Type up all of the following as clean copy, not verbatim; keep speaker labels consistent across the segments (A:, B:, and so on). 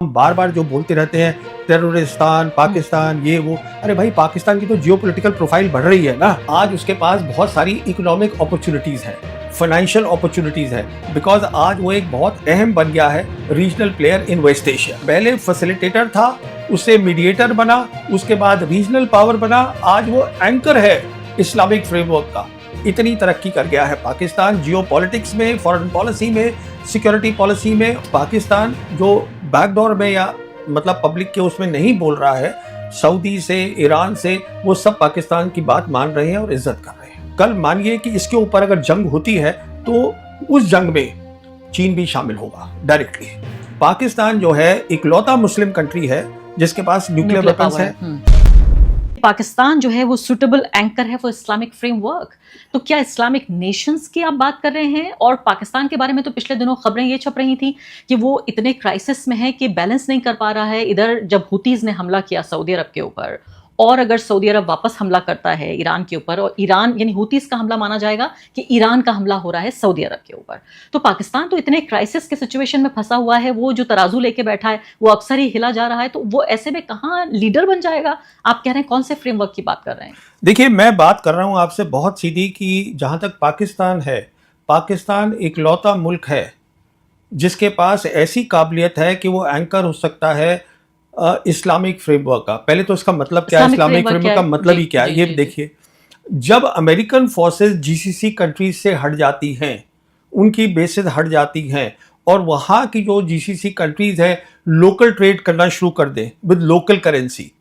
A: बार बार जो बोलते रहते हैं टेररिस्तान पाकिस्तान ये वो, अरे भाई पाकिस्तान की तो जियोपॉलिटिकल प्रोफाइल बढ़ रही है ना। आज उसके पास बहुत सारी इकोनॉमिक अपॉर्चुनिटीज हैं, फाइनेंशियल अपॉर्चुनिटीज है, बिकॉज आज वो एक बहुत अहम बन गया है regional player in West Asia. पहले फैसिलिटेटर था, उससे मीडिएटर बना, उसके बाद रीजनल पावर बना, आज वो एंकर है इस्लामिक फ्रेमवर्क का। इतनी तरक्की कर गया है पाकिस्तान जियोपॉलिटिक्स में, फॉरेन पॉलिसी में, सिक्योरिटी पॉलिसी में। पाकिस्तान जो बैकडोर में या मतलब पब्लिक के उसमें नहीं बोल रहा है, सऊदी से, ईरान से, वो सब पाकिस्तान की बात मान रहे हैं और इज्जत कर रहे हैं। कल मानिए कि इसके ऊपर अगर जंग होती है तो उस जंग में चीन भी शामिल होगा डायरेक्टली। पाकिस्तान जो है इकलौता मुस्लिम कंट्री है जिसके पास न्यूक्लियर वेपन्स है।
B: पाकिस्तान जो है वो सुटेबल एंकर है फॉर इस्लामिक फ्रेमवर्क। तो क्या इस्लामिक नेशंस की आप बात कर रहे हैं? और पाकिस्तान के बारे में तो पिछले दिनों खबरें ये छप रही थी कि वो इतने क्राइसिस में है कि बैलेंस नहीं कर पा रहा है। इधर जब हुतीज ने हमला किया सऊदी अरब के ऊपर, और अगर सऊदी अरब वापस हमला करता है ईरान के ऊपर, और ईरान यानी हुतीज का हमला माना जाएगा कि ईरान का हमला हो रहा है सऊदी अरब के ऊपर, तो पाकिस्तान तो इतने क्राइसिस के सिचुएशन में फंसा हुआ है। वो जो तराजू लेके बैठा है वो अक्सर ही हिला जा रहा है, तो वो ऐसे में कहाँ लीडर बन जाएगा? आप कह रहे हैं कौन से फ्रेमवर्क की बात कर रहे हैं?
A: देखिए, मैं बात कर रहा हूं आपसे बहुत सीधी कि जहां तक पाकिस्तान है, पाकिस्तान इकलौता मुल्क है जिसके पास ऐसी काबिलियत है कि वो एंकर हो सकता है इस्लामिक फ्रेमवर्क का। पहले तो इसका मतलब क्या है, इस्लामिक फ्रेमवर्क का मतलब ही क्या है, ये देखिए। जब अमेरिकन फोर्सेस जीसीसी कंट्रीज से हट जाती हैं, उनकी बेसेस हट जाती हैं, और वहां की जो जीसीसी कंट्रीज है लोकल ट्रेड करना शुरू कर दें विद लोकल करेंसी,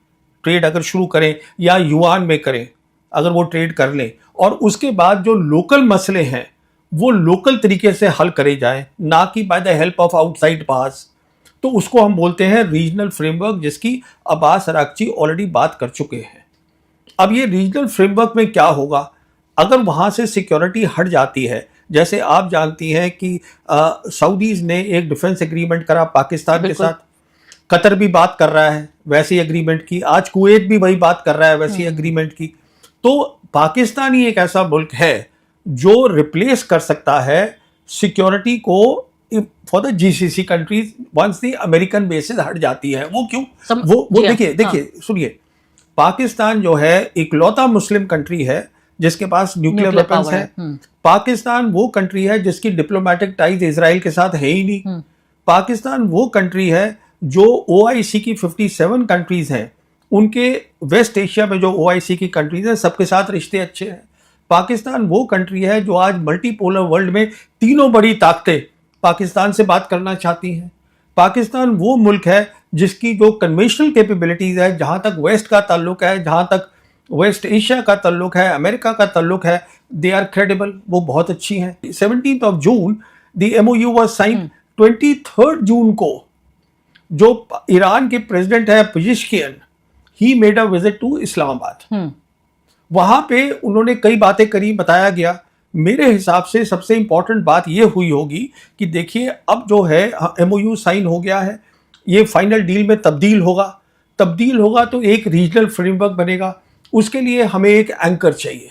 A: ट्रेड अगर शुरू करें या युआन में करें, अगर वो ट्रेड कर लें, और उसके बाद जो लोकल मसले हैं वो लोकल तरीके से हल करे जाएं, ना कि by the help of outside pass, तो उसको हम बोलते हैं रीजनल फ्रेमवर्क, जिसकी अब्बास अरागची ऑलरेडी बात कर चुके हैं। अब ये रीजनल फ्रेमवर्क में क्या होगा अगर वहां से सिक्योरिटी हट जाती है? जैसे आप जानती हैं कि सऊदीज ने एक डिफेंस एग्रीमेंट करा पाकिस्तान के साथ, कतर भी बात कर रहा है वैसी एग्रीमेंट की, आज कुवैत भी वही बात कर रहा है वैसी एग्रीमेंट की। तो पाकिस्तान ही एक ऐसा मुल्क है जो रिप्लेस कर सकता है सिक्योरिटी को for the GCC countries once the American bases हट जाती है। वो क्यों? वो देखिए सुनिए, पाकिस्तान जो है इकलौता मुस्लिम कंट्री है जिसके पास न्यूक्लियर वेपन्स है। पाकिस्तान वो कंट्री है जिसकी डिप्लोमेटिक टाइज इजराइल के साथ है ही नहीं। पाकिस्तान वो कंट्री है जो ओआईसी की 57 कंट्रीज हैं, उनके वेस्ट एशिया में जो ओआईसी की कंट्रीज हैं सबके साथ रिश्ते अच्छे हैं। पाकिस्तान वो कंट्री है जो आज मल्टीपोलर वर्ल्ड में तीनों बड़ी ताकतें पाकिस्तान से बात करना चाहती हैं। पाकिस्तान वो मुल्क है जिसकी जो कन्वेंशनल कैपेबिलिटीज है, जहां तक वेस्ट का ताल्लुक है, जहां तक वेस्ट एशिया का ताल्लुक है, अमेरिका का ताल्लुक है, दे आर क्रेडिबल, वो बहुत अच्छी हैं। 17 June the MOU was sign. 23 जून को जो ईरान के प्रेसिडेंट है Pezeshkian, he made a visit to Islamabad. वहां पे उन्होंने कई बातें करी, बताया गया। मेरे हिसाब से सबसे इंपॉर्टेंट बात यह हुई होगी कि देखिए अब जो है एमओयू साइन हो गया है, ये फाइनल डील में तब्दील होगा तो एक रीजनल फ्रेमवर्क बनेगा। उसके लिए हमें एक एंकर चाहिए।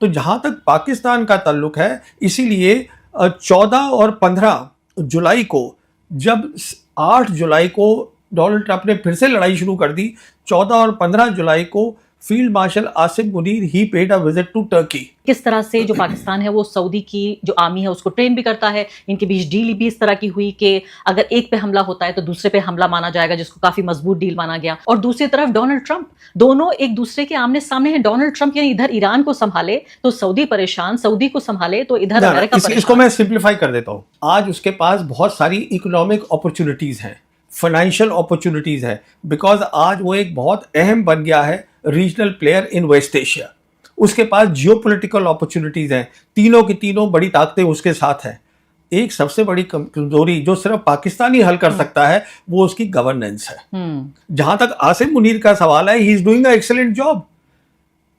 A: तो जहां तक पाकिस्तान का ताल्लुक है, इसीलिए 14 और 15 जुलाई को, जब 8 जुलाई को डोनाल्ड ट्रंप ने फिर से लड़ाई शुरू कर दी, 14 और 15 जुलाई को field marshal Asim Munir he paid a visit to Turkey.
B: किस तरह से जो पाकिस्तान है वो सऊदी की जो आर्मी है उसको ट्रेन भी करता है। इनके बीच डील भी इस तरह की हुई कि अगर एक पे हमला होता है तो दूसरे पे हमला माना जाएगा, जिसको काफी मजबूत डील माना गया। और दूसरी तरफ डोनाल्ड ट्रंप, दोनों एक दूसरे के आमने सामने हैं। डोनाल्ड ट्रंप यानी इधर ईरान को संभाले तो सऊदी परेशान, सऊदी को संभाले तो इधर अमेरिका परेशान।
A: इसको मैं सिंप्लीफाई कर देता हूँ। आज उसके पास बहुत सारी इकोनॉमिक अपॉर्चुनिटीज हैं, फाइनेंशियल अपॉर्चुनिटीज है, बिकॉज आज वो एक बहुत अहम बन गया है regional player in West Asia. उसके पास जियोपॉलिटिकल अपॉर्चुनिटीज हैं, तीनों की तीनों बड़ी ताकतें उसके साथ हैं। एक सबसे बड़ी कमजोरी जो सिर्फ पाकिस्तान ही हल कर सकता है वो उसकी गवर्नेंस है। जहां तक आसिम मुनीर का सवाल है, he is doing a excellent job.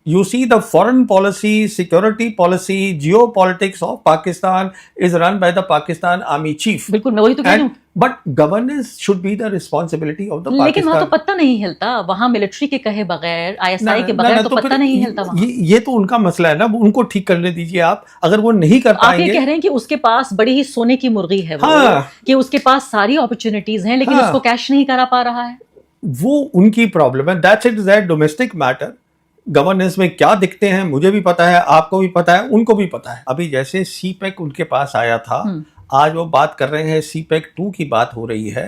A: You see, the foreign policy, security policy, geopolitics of Pakistan is run by the Pakistan Army Chief.
B: बिल्कुल, मैं वही तो कह रही हूँ।
A: But governance should be the responsibility of the
B: लेकिन
A: Pakistan.
B: वहां तो पत्ता नहीं हिलता, वहां मिलिट्री के कहे बगैर, आईएसआई के
A: ना,
B: बगैर तो
A: फिर
B: पत्ता नहीं हिलता वहां।
A: ये तो उनका मसला है ना, उनको ठीक करने दीजिए आप। अगर वो नहीं कर
B: आप ये
A: पाएंगे,
B: कह रहे हैं कि उसके पास बड़ी ही सोने की मुर्गी है वो,
A: हाँ।
B: कि उसके पास सारी अपॉर्चुनिटीज हैं लेकिन
A: हाँ।
B: उसको कैश नहीं करा पा रहा है।
A: वो उनकी प्रॉब्लम है। That's it, that domestic matter. Governance में क्या दिखते हैं मुझे भी पता है, आपको भी पता है, उनको भी पता है। अभी जैसे सीपेक उनके पास आया था, आज वो बात कर रहे हैं सीपेक 2 की बात हो रही है।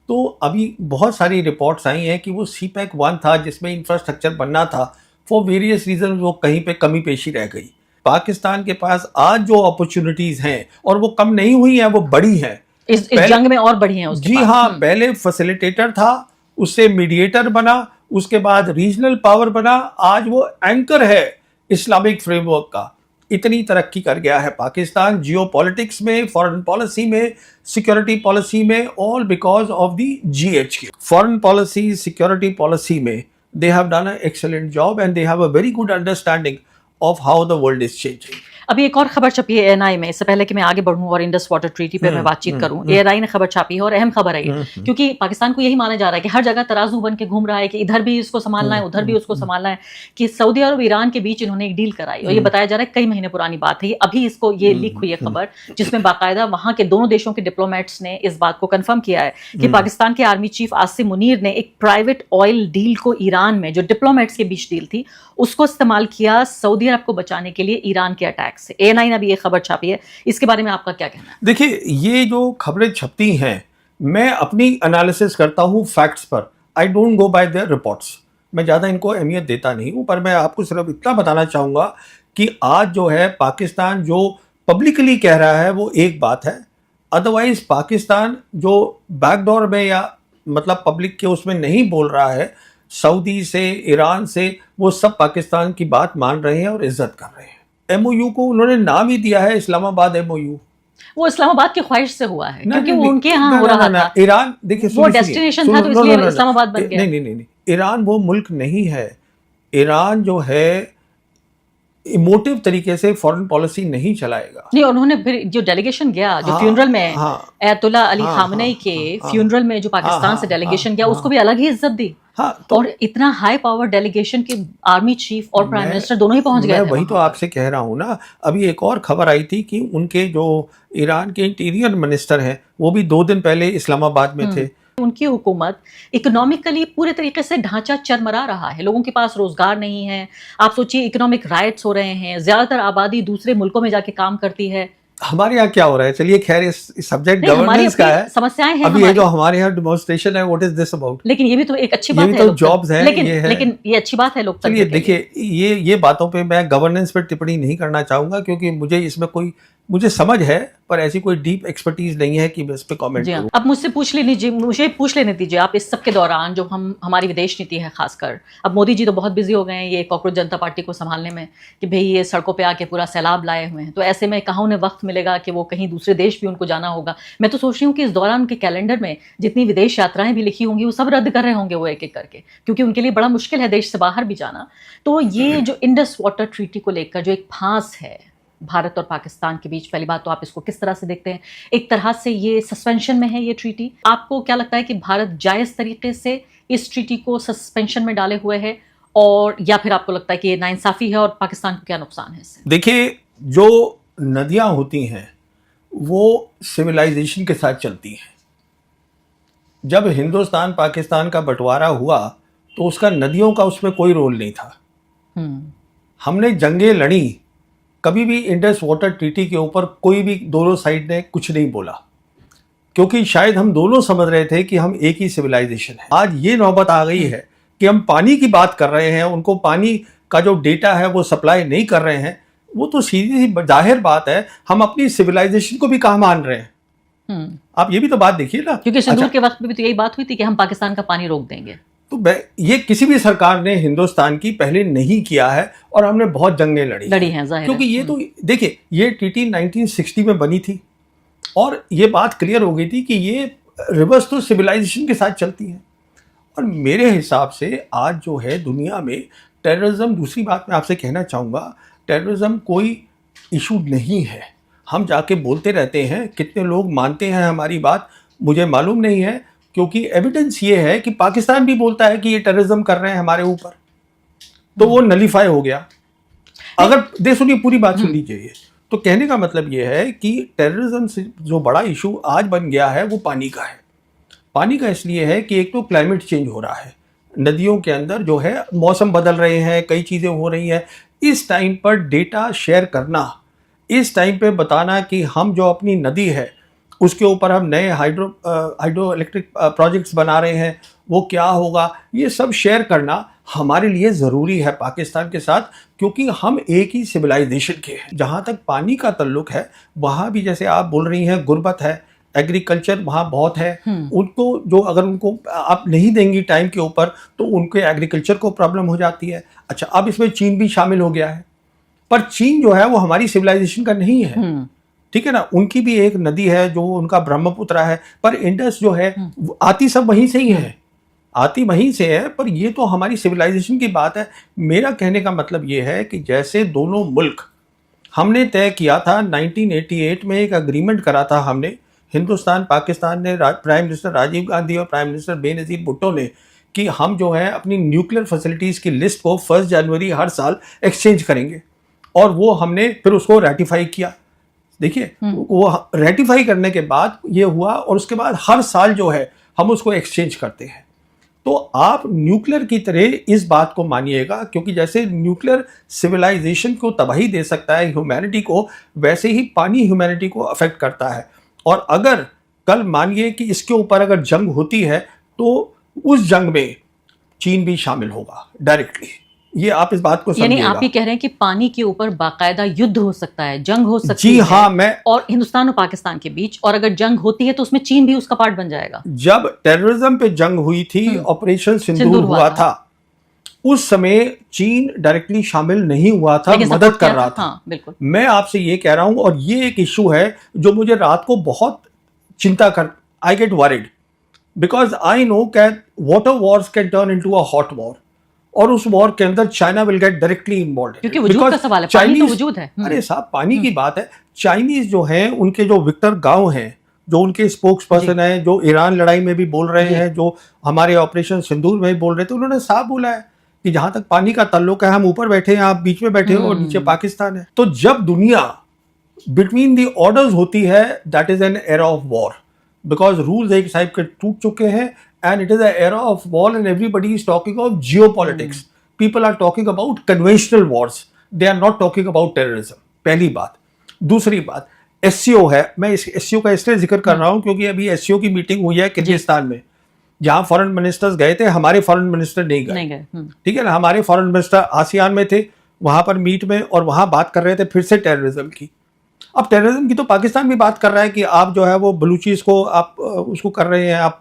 A: तो अभी बहुत सारी रिपोर्ट्स आई हैं कि वो सीपेक 1 था जिसमें इंफ्रास्ट्रक्चर बनना था, फॉर वेरियस रीजन वो कहीं पे कमी पेशी रह गई। पाकिस्तान के पास आज जो अपॉर्चुनिटीज हैं, और वो कम नहीं हुई हैं, वो बड़ी हैं।
B: इस जंग में और बढ़ी हैं उसके
A: जी
B: पास।
A: हाँ, पहले फैसिलिटेटर था, उससे मीडिएटर बना, उसके बाद रीजनल पावर बना, आज वो एंकर है इस्लामिक फ्रेमवर्क का। इतनी तरक्की कर गया है पाकिस्तान जियोपॉलिटिक्स में, फॉरेन पॉलिसी में, सिक्योरिटी पॉलिसी में, all because of the GHQ. Foreign policy, security policy में they have done a excellent job and they have a very good understanding of how the world is changing.
B: अभी एक और खबर छपी है ANI में, इससे पहले कि मैं आगे बढ़ूं और इंडस वाटर ट्रीटी पे मैं बातचीत करूं, एएनआई ने खबर छापी है और अहम खबर है ये, क्योंकि पाकिस्तान को यही माना जा रहा है कि हर जगह तराजू बन के घूम रहा है कि इधर भी इसको संभालना है, उधर भी उसको संभालना है, कि सऊदी अरब ईरान के बीच इन्होंने एक डील कराई और ये बताया जा रहा है कई महीने पुरानी बात है ये। अभी इसको ये लीक हुई है खबर, जिसमें बाकायदा वहां के दोनों देशों के डिप्लोमेट्स ने इस बात को कंफर्म किया है कि पाकिस्तान के आर्मी चीफ आसिम मुनीर ने एक प्राइवेट ऑयल डील को ईरान में, जो डिप्लोमेट्स के बीच डील थी, उसको इस्तेमाल किया सऊदी अरब को बचाने के लिए ईरान के अटैक से। एएनआई ने अभी ये खबर छापी है, इसके बारे में आपका क्या कहना है?
A: देखिए, ये जो खबरें छपती हैं, मैं अपनी एनालिसिस करता हूँ फैक्ट्स पर। I don't go bye there reports. मैं ज़्यादा इनको अहमियत देता नहीं हूँ, पर मैं आपको सिर्फ इतना बताना चाहूँगा कि आज जो है पाकिस्तान जो पब्लिकली कह रहा है वो एक बात है, अदरवाइज पाकिस्तान जो बैकडोर में या मतलब पब्लिक के उसमें नहीं बोल रहा है, सऊदी से, ईरान से, वो सब पाकिस्तान की बात मान रहे हैं और इज्जत कर रहे हैं। एमओयू को उन्होंने नाम ही दिया है इस्लामाबाद एमओयू।
B: वो इस्लामाबाद की ख्वाहिश से हुआ है, क्योंकि वो उनके यहाँ हो रहा था।
A: ईरान, देखिए,
B: वो डेस्टिनेशन था तो इसलिए इस्लामाबाद बन गया।
A: नहीं, ईरान वो मुल्क नहीं है। ईरान जो है इमोटिव तरीके से फॉरेन पॉलिसी नहीं चलाएगा।
B: नहीं, उन्होंने फिर जो डेलीगेशन गया, जो फ्यूनरल में अयतुल्ला अली खामनेई के फ्यूनरल में जो पाकिस्तान से डेलीगेशन गया, उसको भी अलग ही इज्जत दी। तो और इतना हाई पावर डेलीगेशन के आर्मी चीफ और प्राइम मिनिस्टर दोनों ही पहुंच गए थे।
A: वही तो आपसे कह रहा हूँ ना। अभी एक और खबर आई थी कि उनके जो ईरान के इंटीरियर मिनिस्टर हैं, वो भी 2 दिन पहले इस्लामाबाद में थे।
B: उनकी हुकूमत इकोनॉमिकली पूरे तरीके से ढांचा चरमरा रहा है, लोगों के पास रोजगार नहीं है। आप सोचिए, इकोनॉमिक राइट्स हो रहे हैं, ज्यादातर आबादी दूसरे मुल्कों में जाके काम करती है।
A: हमारे यहाँ क्या हो रहा है? चलिए खैर, इस सब्जेक्ट गवर्नेंस का है,
B: समस्याएं हैं।
A: अभी ये जो हमारे यहाँ डेमोन्स्ट्रेशन है, व्हाट इज दिस अबाउट?
B: लेकिन ये भी तो एक अच्छी बात है,
A: ये भी तो जॉब्स हैं,
B: लेकिन ये अच्छी बात है लोकतंत्र।
A: चलिए देखिए, ये बातों पे मैं गवर्नेंस पे टिप्पणी नहीं करना चाहूंगा, क्योंकि मुझे इसमें मुझे समझ है, पर ऐसी कोई डीप एक्सपर्टीज नहीं है कि मैं इस पे कमेंट करूं।
B: अब मुझे पूछ लेने दीजिए आप, इस सब के दौरान जो हमारी विदेश नीति है, खासकर अब मोदी जी तो बहुत बिजी हो गए हैं ये कॉकरोच जनता पार्टी को संभालने में, कि भाई ये सड़कों पे आके पूरा सैलाब लाए हुए हैं, तो ऐसे में कहाँ उन्हें वक्त मिलेगा कि वो कहीं दूसरे देश भी उनको जाना होगा। मैं तो सोच रही हूँ कि इस दौरान उनके कैलेंडर में जितनी विदेश यात्राएं भी लिखी होंगी, वो सब रद्द कर रहे होंगे वो एक एक करके, क्योंकि उनके लिए बड़ा मुश्किल है देश से बाहर भी जाना। तो ये जो इंडस वाटर ट्रीटी को लेकर जो एक फांस है भारत और पाकिस्तान के बीच, पहली बात तो आप इसको किस तरह से देखते हैं? एक तरह से ये सस्पेंशन में है ये ट्रीटी। आपको क्या लगता है कि भारत जायज तरीके से इस ट्रीटी को सस्पेंशन में डाले हुए है, और या फिर आपको लगता है कि ये नाइंसाफी है और पाकिस्तान को क्या नुकसान है इससे?
A: देखिए, जो नदियां होती हैं वो सिविलाइजेशन के साथ चलती हैं। जब हिंदुस्तान पाकिस्तान का बंटवारा हुआ तो उसका नदियों का उसमें कोई रोल नहीं था। हमने जंगें लड़ी, कभी भी इंडस वाटर ट्रीटी के ऊपर कोई भी दोनों साइड ने कुछ नहीं बोला, क्योंकि शायद हम दोनों समझ रहे थे कि हम एक ही सिविलाइजेशन है। आज ये नौबत आ गई है कि हम पानी की बात कर रहे हैं, उनको पानी का जो डेटा है वो सप्लाई नहीं कर रहे हैं। वो तो सीधी सी जाहिर बात है, हम अपनी सिविलाइजेशन को भी कहाँ मान रहे हैं। आप ये भी तो बात देखिए ना,
B: क्योंकि सिंदूर के वक्त में भी तो यही बात हुई थी कि हम पाकिस्तान का पानी रोक देंगे।
A: तो ये किसी भी सरकार ने हिंदुस्तान की पहले नहीं किया है, और हमने बहुत जंगें लड़ी
B: हैं, जाहिर है।
A: क्योंकि ये तो देखिए, ये ट्रीटी 1960 में बनी थी और ये बात क्लियर हो गई थी कि ये रिवर्स तो सिविलाइजेशन के साथ चलती है। और मेरे हिसाब से आज जो है दुनिया में टेररिज्म, दूसरी बात मैं आपसे कहना चाहूँगा, टेररिज्म कोई इशू नहीं है। हम जाके बोलते रहते हैं, कितने लोग मानते हैं हमारी बात मुझे मालूम नहीं है, क्योंकि एविडेंस ये है कि पाकिस्तान भी बोलता है कि ये टेररिज्म कर रहे हैं हमारे ऊपर, तो वो नलीफाई हो गया। अगर दे सुनिए, पूरी बात सुन लीजिए। ये तो कहने का मतलब ये है कि टेररिज्म से जो बड़ा इशू आज बन गया है वो पानी का है। पानी का इसलिए है कि एक तो क्लाइमेट चेंज हो रहा है, नदियों के अंदर जो है मौसम बदल रहे हैं, कई चीज़ें हो रही हैं। इस टाइम पर डेटा शेयर करना, इस टाइम पे बताना कि हम जो अपनी नदी है उसके ऊपर हम नए हाइड्रो इलेक्ट्रिक प्रोजेक्ट्स बना रहे हैं, वो क्या होगा, ये सब शेयर करना हमारे लिए ज़रूरी है पाकिस्तान के साथ, क्योंकि हम एक ही सिविलाइजेशन के हैं। जहाँ तक पानी का ताल्लुक है, वहाँ भी जैसे आप बोल रही हैं गुर्बत है, एग्रीकल्चर वहाँ बहुत है। उनको जो अगर उनको आप नहीं देंगी टाइम के ऊपर तो उनके एग्रीकल्चर को प्रॉब्लम हो जाती है। अच्छा, अब इसमें चीन भी शामिल हो गया है, पर चीन जो है वो हमारी सिविलाइजेशन का नहीं है, ठीक है ना। उनकी भी एक नदी है जो उनका ब्रह्मपुत्र है, पर इंडस जो है आती सब वहीं से ही है, आती वहीं से है, पर ये तो हमारी सिविलाइजेशन की बात है। मेरा कहने का मतलब ये है कि जैसे दोनों मुल्क हमने तय किया था 1988 में, एक अग्रीमेंट करा था हमने, हिंदुस्तान पाकिस्तान ने, प्राइम मिनिस्टर राजीव गांधी और प्राइम मिनिस्टर बेनज़ीर भुट्टो ने, कि हम जो है अपनी न्यूक्लियर फैसिलिटीज़ की लिस्ट को 1 जनवरी हर साल एक्सचेंज करेंगे, और वो हमने फिर उसको रेटिफाई किया। देखिए, वो रेटिफाई करने के बाद ये हुआ, और उसके बाद हर साल जो है हम उसको एक्सचेंज करते हैं। तो आप न्यूक्लियर की तरह इस बात को मानिएगा, क्योंकि जैसे न्यूक्लियर सिविलाइजेशन को तबाही दे सकता है ह्यूमैनिटी को, वैसे ही पानी ह्यूमैनिटी को अफेक्ट करता है। और अगर कल मानिए कि इसके ऊपर अगर जंग होती है तो उस जंग में चीन भी शामिल होगा डायरेक्टली। ये आप इस बात को
B: यानी
A: समझिएगा।
B: आप ये कह रहे हैं कि पानी के ऊपर बाकायदा युद्ध हो सकता है, जंग हो सकती
A: जी
B: है,
A: हाँ, मैं
B: और हिंदुस्तान और पाकिस्तान के बीच, और अगर जंग होती है तो उसमें चीन भी उसका पार्ट बन जाएगा।
A: जब टेररिज्म पे जंग हुई थी, ऑपरेशन सिंदूर हुआ था, उस समय चीन डायरेक्टली शामिल नहीं हुआ था,
B: लेकिन
A: मदद
B: support
A: कर
B: किया
A: रहा
B: था।
A: था।
B: हाँ, बिल्कुल।
A: मैं आपसे ये कह रहा हूं, और ये एक इशू है जो मुझे रात को बहुत चिंता कर, I get worried, because I know that water wars can turn into a hot war, और उस वॉर के अंदर China will get directly involve,
B: क्योंकि वजूद का सवाल है, पानी तो वजूद है।
A: अरे साहब, पानी की बात है। चाइनीज जो हैं, उनके जो विक्टर गांव हैं, जो उनके स्पोक्स पर्सन हैं, जो ईरान लड़ाई में भी बोल रहे हैं, जो हमारे ऑपरेशन सिंदूर में भी बोल रहे थे, उन्होंने साफ बोला है कि जहां तक पानी का ताल्लुक है, हम ऊपर बैठे हैं, आप बीच में बैठे हो, और नीचे पाकिस्तान है। तो जब दुनिया बिटवीन दी ऑर्डर्स होती है, that is an era of war, because rules एक टाइप के टूट चुके हैं, and it is an era of war, and everybody is talking of geopolitics. People are talking about conventional wars. They are not talking about terrorism. पहली बात। दूसरी बात, SCO है। मैं इस SCO का इसलिए जिक्र कर रहा हूं क्योंकि अभी SCO की मीटिंग हुई है किर्गिस्तान में, जहां फॉरेन मिनिस्टर्स गए थे, हमारे फॉरेन मिनिस्टर नहीं गए। ठीक है ना, हमारे फॉरेन मिनिस्टर आसियान में थे, वहां पर मीट में, और वहां बात कर रहे थे फिर से टेररिज्म की। अब टेररिज्म की तो पाकिस्तान भी बात कर रहा है कि आप जो है वो बलूचिस को आप उसको कर रहे हैं, आप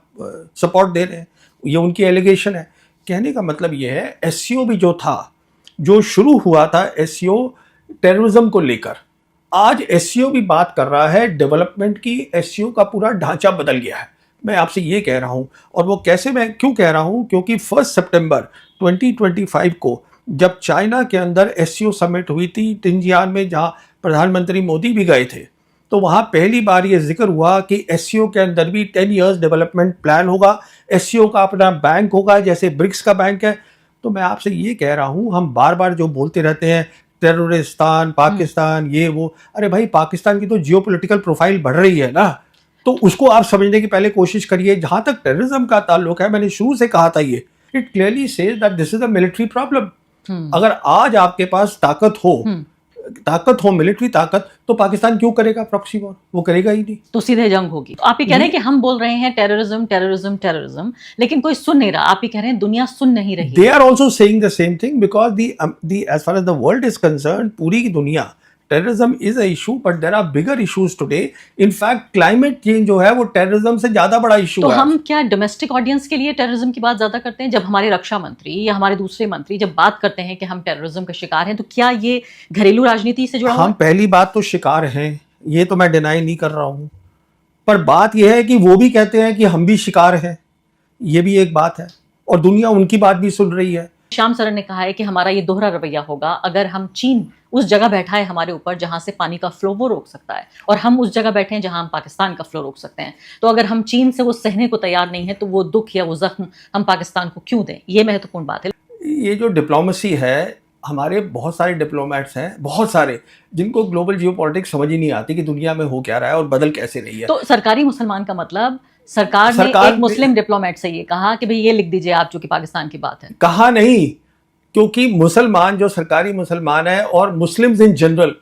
A: सपोर्ट दे रहे हैं, ये उनकी एलिगेशन है। कहने का मतलब ये है, SCO भी जो था, जो शुरू हुआ था SCO टेररिज्म को लेकर, आज SCO भी बात कर रहा है डेवलपमेंट की। SCO का पूरा ढांचा बदल गया है, मैं आपसे ये कह रहा हूं। और वो कैसे, मैं क्यों कह रहा हूं, क्योंकि 1 सितंबर 2025 को जब चाइना के अंदर SCO समिट हुई थी टिंजियान में, जहां प्रधानमंत्री मोदी भी गए थे, तो वहाँ पहली बार ये जिक्र हुआ कि SCO के अंदर भी 10 इयर्स डेवलपमेंट प्लान होगा, SCO का अपना बैंक होगा जैसे ब्रिक्स का बैंक है। तो मैं आपसे ये कह रहा हूँ, हम बार बार जो बोलते रहते हैं टेररिस्तान, पाकिस्तान, ये वो, अरे भाई, पाकिस्तान की तो जियोपॉलिटिकल प्रोफाइल बढ़ रही है ना, तो उसको आप समझने की पहले कोशिश करिए। जहाँ तक टेररिज्म का ताल्लुक है, मैंने शुरू से कहा था, ये it clearly says that this is a military problem. अगर आज आपके पास ताकत हो मिलिट्री ताकत, तो पाकिस्तान क्यों करेगा प्रॉक्सी वॉर? वो करेगा ही नहीं,
B: तो सीधे जंग होगी। तो आप ये कह रहे हैं कि हम बोल रहे हैं टेररिज्म टेररिज्म टेररिज्म, लेकिन कोई सुन नहीं रहा। आप ये कह रहे हैं दुनिया सुन नहीं रही।
A: They are also saying the same thing, because as far as the world is concern, पूरी की दुनिया, terrorism is a issue, but there are bigger issues today. In fact climate change जो है वो टेररिज्म से ज्यादा बड़ा इशू
B: तो
A: है।
B: हम क्या डोमेस्टिक ऑडियंस के लिए टेररिज्म की बात ज्यादा करते हैं? जब हमारे रक्षा मंत्री या हमारे दूसरे मंत्री जब बात करते हैं कि हम टेररिज्म का शिकार हैं, तो क्या ये घरेलू राजनीति से जुड़ा हुआ
A: हम
B: है?
A: पहली बात तो शिकार हैं, ये तो मैं डिनाई नहीं कर रहा हूं, पर बात यह है कि वो भी कहते हैं कि हम भी शिकार हैं, ये भी एक बात है, और दुनिया उनकी बात भी सुन रही है।
B: श्याम सरन ने कहा है कि हमारा ये दोहरा रवैया होगा अगर हम चीन उस जगह बैठा है हमारे ऊपर जहां से पानी का फ्लो वो रोक सकता है, और हम उस जगह बैठे हैं जहां हम पाकिस्तान का फ्लो रोक सकते हैं। तो अगर हम चीन से वो सहने को तैयार नहीं है तो वो दुख या वो जख्म हम पाकिस्तान को क्यों दें? ये महत्वपूर्ण बात है।
A: ये जो डिप्लोमेसी है, हमारे बहुत सारे डिप्लोमेट्स हैं, बहुत सारे, जिनको ग्लोबल जियोपॉलिटिक्स समझ ही नहीं आती कि दुनिया में हो क्या रहा है और बदल कैसे रही है।
B: तो सरकारी मुसलमान का मतलब सरकार ने एक मुस्लिम डिप्लोमेट से ये कहा कि भाई ये लिख दीजिए आप, जो कि पाकिस्तान की बात है।
A: कहा नहीं, क्योंकि मुसलमान जो सरकारी मुसलमान है और मुस्लिम्स इन जनरल,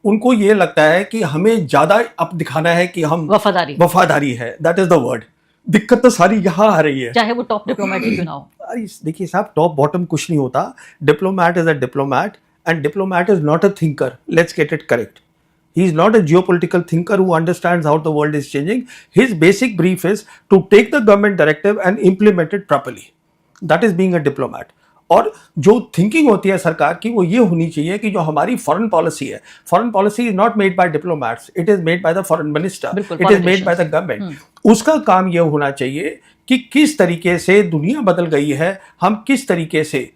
A: उनको ये लगता है कि हमें ज्यादा अब दिखाना है कि हम वफादारी है, दैट इज द वर्ड। दिक्कत तो सारी यहाँ आ रही है,
B: चाहे वो टॉप डिप्लोमेट ही क्यों ना हो।
A: देखिए साहब, टॉप बॉटम कुछ नहीं होता। Diplomat is a diplomat and diplomat is not a thinker, let's get it correct. He is not a geopolitical thinker who understands how the world is changing. His basic brief is to take the government directive and implement it properly. That is being a diplomat. और जो thinking होती है सरकार की वो ये होनी चाहिए कि जो हमारी फॉरेन पॉलिसी है, foreign policy is not made by diplomats, it is made by the foreign minister, it is made by the government. उसका काम ये होना चाहिए कि किस तरीके से दुनिया बदल गई है, हम किस तरीके से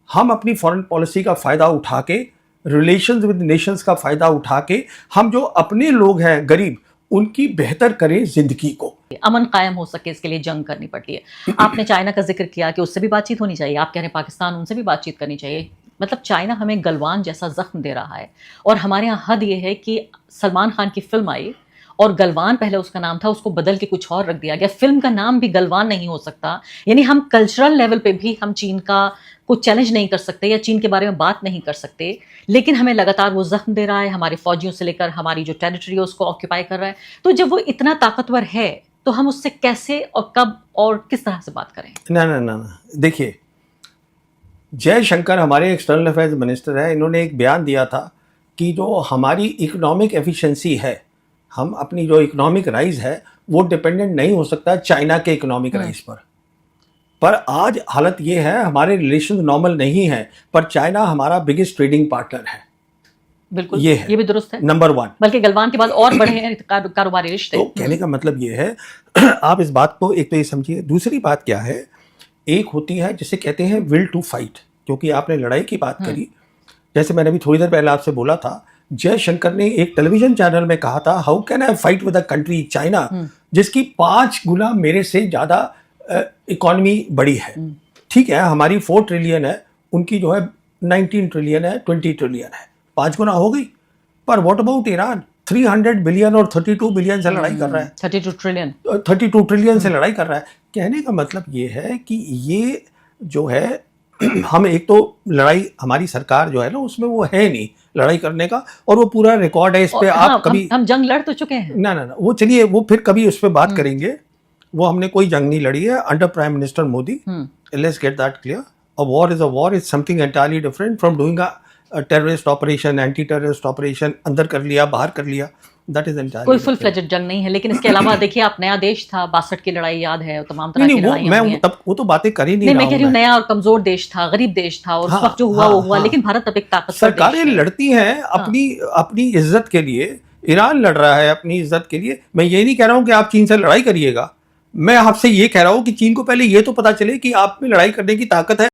A: हम अपनी फॉरेन पॉलिसी का फायदा उठा के, रिलेशंस विद नेशंस का फायदा उठा के, हम जो अपने लोग हैं गरीब, उनकी बेहतर करें जिंदगी को।
B: अमन कायम हो सके इसके लिए जंग करनी पड़ती है। आपने चाइना का जिक्र किया कि उससे भी बातचीत होनी चाहिए, आप कह रहे हैं पाकिस्तान उनसे भी बातचीत करनी चाहिए। मतलब चाइना हमें गलवान जैसा जख्म दे रहा है, और हमारे यहाँ हद ये है कि सलमान खान की फिल्म आई और गलवान पहले उसका नाम था, उसको बदल के कुछ और रख दिया गया। फिल्म का नाम भी गलवान नहीं हो सकता। यानी हम कल्चरल लेवल पे भी हम चीन का को चैलेंज नहीं कर सकते या चीन के बारे में बात नहीं कर सकते, लेकिन हमें लगातार वो जख्म दे रहा है, हमारे फौजियों से लेकर हमारी जो टेरिटरी है उसको ऑक्यूपाई कर रहा है। तो जब वो इतना ताकतवर है तो हम उससे कैसे और कब और किस तरह से बात करें?
A: ना, देखिए, जयशंकर हमारे एक्सटर्नल अफेयर्स मिनिस्टर है, इन्होंने एक बयान दिया था कि जो हमारी इकोनॉमिक एफिशिएंसी है, हम अपनी जो इकोनॉमिक राइज है वो डिपेंडेंट नहीं हो सकता चाइना के इकोनॉमिक राइज पर आज हालत ये है, हमारे रिलेशन नॉर्मल नहीं है, पर चाइना हमारा बिगेस्ट ट्रेडिंग पार्टनर है।
B: बिल्कुल, ये भी दुरुस्त है,
A: नंबर 1।
B: बल्कि गलवान के बाद और बढ़े हैं कारोबारी रिश्ते।
A: तो कहने का मतलब ये है, आप इस बात को एक तो ये समझिए। दूसरी बात क्या है, एक होती है जिसे कहते हैं विल टू फाइट, क्योंकि आपने लड़ाई की बात करी। जैसे मैंने अभी थोड़ी देर पहले आपसे बोला था, जयशंकर ने एक टेलीविजन चैनल में कहा था, how can I fight with a country China जिसकी 5 गुना मेरे से ज्यादा इकोनॉमी बड़ी है। ठीक है, हमारी 4 ट्रिलियन है, उनकी जो है 19 ट्रिलियन है, 20 ट्रिलियन है, 5 गुना हो गई। पर व्हाट अबाउट ईरान, 300 बिलियन और 32 बिलियन से लड़ाई कर रहा है, 32 ट्रिलियन से लड़ाई कर रहा है। कहने का मतलब ये है कि ये जो है, हम एक तो लड़ाई, हमारी सरकार जो है ना उसमें वो है नहीं लड़ाई करने का, और वो पूरा रिकॉर्ड है इस पे। आप कभी
B: हम जंग लड़ तो चुके हैं।
A: ना, वो चलिए, वो फिर कभी उस पर बात करेंगे। वो हमने कोई जंग नहीं लड़ी है under prime minister Modi. Let's get that clear. A war is a war, is something entirely different from doing a terrorist operation, anti terrorist operation, अंदर कर लिया बाहर कर लिया, दैट इज एंटायरली
B: कोई फुल फ्लेजेड जंग नहीं है। लेकिन इसके अलावा देखिए, आप नया देश था, 62 की लड़ाई याद है, तमाम तरह की लड़ाइयां हुई हैं।
A: तब वो तो बातें कर ही नहीं रहा हूं।
B: मैं कह रही हूं नया और कमजोर देश था, गरीब देश था, और उस वक्त जो हुआ वो हुआ। लेकिन भारत अब एक ताकतवर
A: सरकारें लड़ती हैं अपनी इज्जत के लिए। ईरान लड़ रहा है अपनी इज्जत के लिए। मैं ये नहीं कह रहा हूं कि आप चीन से लड़ाई करिएगा, मैं आपसे ये कह रहा हूं कि चीन को पहले ये तो पता चले कि आप में लड़ाई करने की ताकत है।